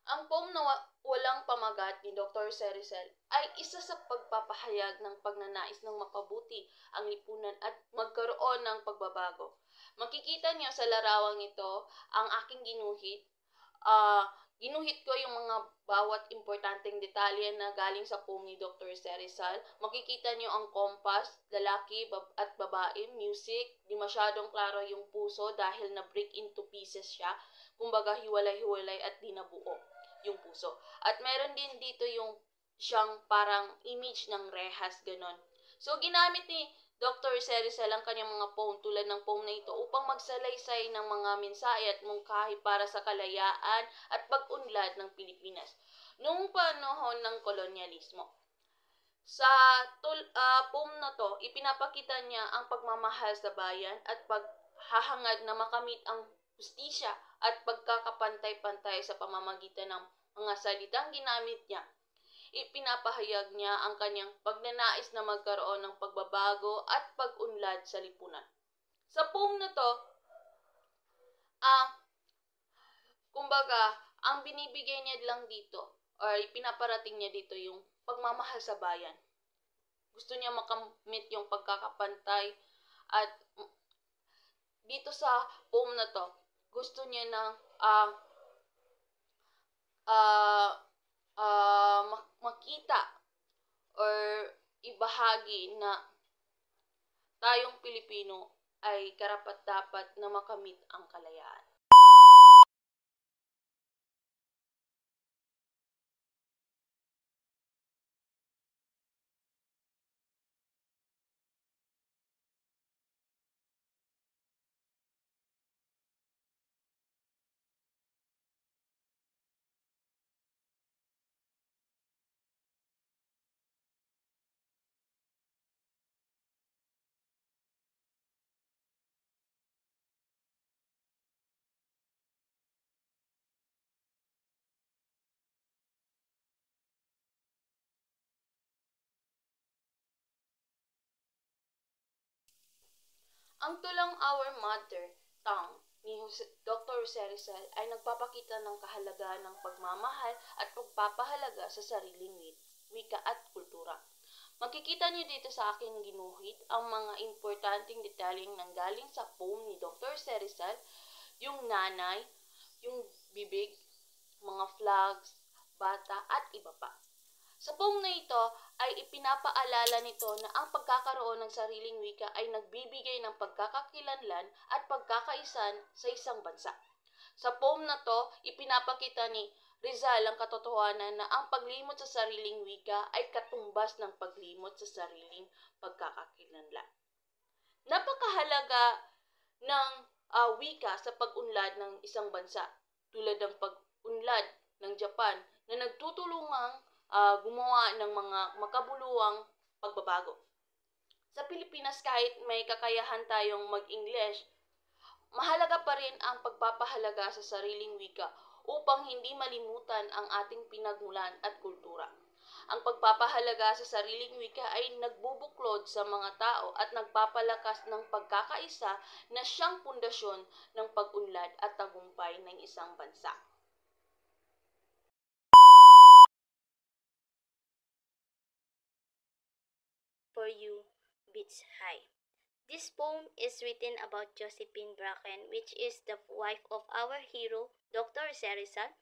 Ang poem na walang pamagat ni Dr. Cerecel ay isa sa pagpapahayag ng pagnanais ng mapabuti ang lipunan at magkaroon ng pagbabago. Makikita niyo sa larawang ito ang aking ginuhit. Ginuhit ko yung mga bawat importanteng detalye na galing sa poem ni Dr. Cerecel. Makikita niyo ang compass, lalaki at babae, music, di masyadong klaro yung puso dahil na-break into pieces siya. Kumbaga hiwalay-hiwalay at di nabuo yung puso. At meron din dito yung siyang parang image ng rehas, ganon. So, ginamit ni Dr. Cerecel ang kanyang mga poem tulad ng poem na ito upang magsalaysay ng mga mensahe at mungkahi para sa kalayaan at pag-unlad ng Pilipinas noong panahon ng kolonyalismo. Sa poem na to, ipinapakita niya ang pagmamahal sa bayan at paghahangad na makamit ang hustisya at pagkakapantay-pantay sa pamamagitan ng mga salitang ginamit niya. Ipinapahayag niya ang kanyang pagnanais na magkaroon ng pagbabago at pag-unlad sa lipunan. Sa poem na to, kumbaga, ang binibigay niya lang dito or pinaparating niya dito yung pagmamahal sa bayan. Gusto niya makamit yung pagkakapantay at dito sa poem na to, gusto niya ng makita or ibahagi na tayong Pilipino ay karapat-dapat na makamit ang kalayaan. Ang tulang Our Mother Tongue ni Dr. Cerecel ay nagpapakita ng kahalagahan ng pagmamahal at pagpapahalaga sa sariling wika at kultura. Makikita niyo dito sa aking ginuhit ang mga importanteng detalyeng nanggaling sa poem ni Dr. Cerecel, yung nanay, yung bibig, mga flags, bata at iba pa. Sa poem na ito ay ipinapaalala nito na ang pagkakaroon ng sariling wika ay nagbibigay ng pagkakakilanlan at pagkakaisan sa isang bansa. Sa poem na to, ipinapakita ni Rizal ang katotohanan na ang paglimot sa sariling wika ay katumbas ng paglimot sa sariling pagkakakilanlan. Napakahalaga ng wika sa pag-unlad ng isang bansa, tulad ng pag-unlad ng Japan na nagtutulungang gumawa ng mga makabuluhang pagbabago. Sa Pilipinas, kahit may kakayahan tayong mag-English, mahalaga pa rin ang pagpapahalaga sa sariling wika upang hindi malimutan ang ating pinagmulan at kultura. Ang pagpapahalaga sa sariling wika ay nagbubuklod sa mga tao at nagpapalakas ng pagkakaisa na siyang pundasyon ng pag-unlad at tagumpay ng isang bansa. For You Beats High. This poem is written about Josephine Bracken, which is the wife of our hero, Dr. Cerecel.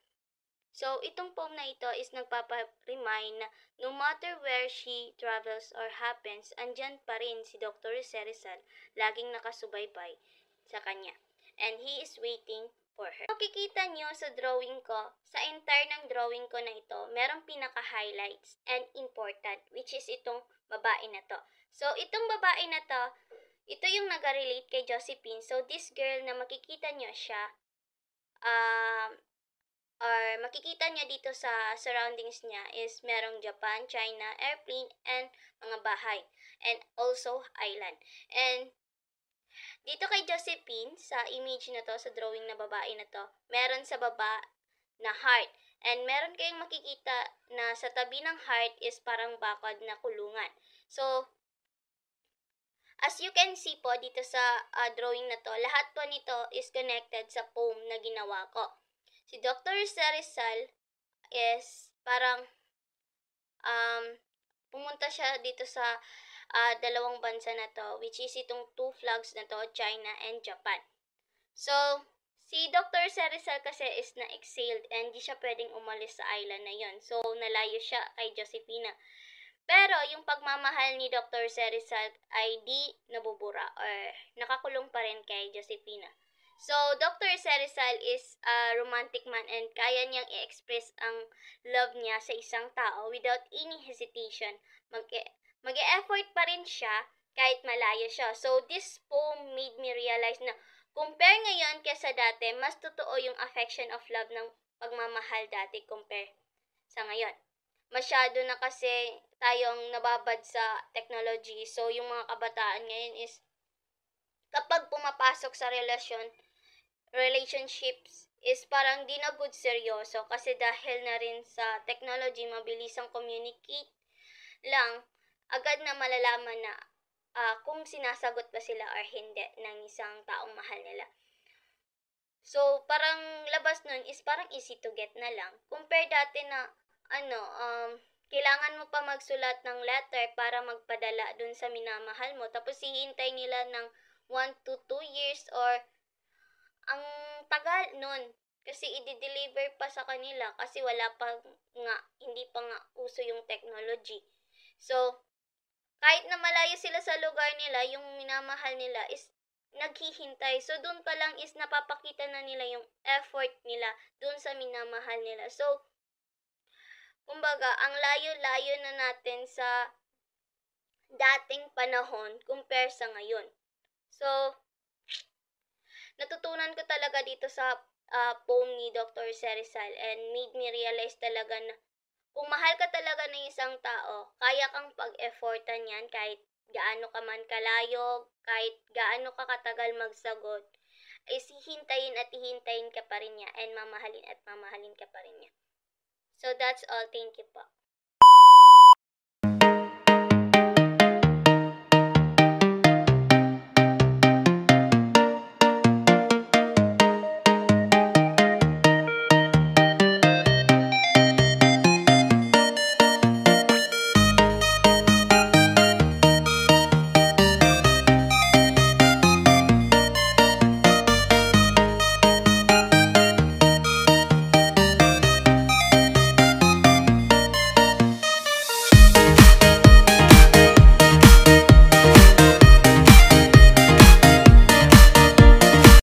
So, itong poem na ito is nagpapa-remind na no matter where she travels or happens, andyan pa rin si Dr. Cerecel, laging nakasubaybay sa kanya. And he is waiting for her. Makikita nyo sa drawing ko, sa entire ng drawing ko na ito, merong pinaka-highlights and important, which is itong babae na to. So, itong babae na to, ito yung nag-relate kay Josephine. So, this girl na makikita nyo siya, or makikita niya dito sa surroundings niya is merong Japan, China, airplane, and mga bahay. And also, island. And dito kay Josephine, sa image na to, sa drawing na babae na to, meron sa baba na heart. And meron kayong makikita na sa tabi ng heart is parang bakod na kulungan. So, as you can see po dito sa drawing na to, lahat po nito is connected sa poem na ginawa ko. Si Dr. Cerecel is parang pumunta siya dito sa dalawang bansa na to, which is itong two flags na to, China and Japan. So, si Dr. Cerizal kasi is na-exiled and di siya pwedeng umalis sa island na yon. So, nalayo siya kay Josefina. Pero, yung pagmamahal ni Dr. Cerizal ay di nabubura or nakakulong pa rin kay Josefina. So, Dr. Cerizal is a romantic man and kaya niyang i-express ang love niya sa isang tao without any hesitation. Mag-e-effort pa rin siya kahit malayo siya. So, this poem made me realize na compare ngayon kesa dati, mas totoo yung affection of love ng pagmamahal dati compare sa ngayon. Masyado na kasi tayong nababad sa technology. So, yung mga kabataan ngayon is kapag pumapasok sa relationships is parang di na good seryoso kasi dahil na rin sa technology, mabilisang communicate lang, agad na malalaman na kung sinasagot ba sila or hindi ng isang taong mahal nila. So, parang labas nun is parang easy to get na lang. Compare dati na, kailangan mo pa magsulat ng letter para magpadala dun sa minamahal mo. Tapos, hihintay nila ng 1 to 2 years or ang tagal nun. Kasi i-deliver pa sa kanila kasi hindi pa nga uso yung technology. So, kahit na malayo sila sa lugar nila, yung minamahal nila is naghihintay. So, doon pa lang is napapakita na nila yung effort nila doon sa minamahal nila. So, kumbaga, ang layo-layo na natin sa dating panahon compare sa ngayon. So, natutunan ko talaga dito sa poem ni Dr. Cerizal and made me realize talaga na kung mahal ka talaga ng isang tao, kaya kang pag-effortan yan kahit gaano ka man kalayo, kahit gaano ka katagal magsagot, is hihintayin at hihintayin ka pa rin niya and mamahalin at mamahalin ka pa rin niya. So, that's all. Thank you po.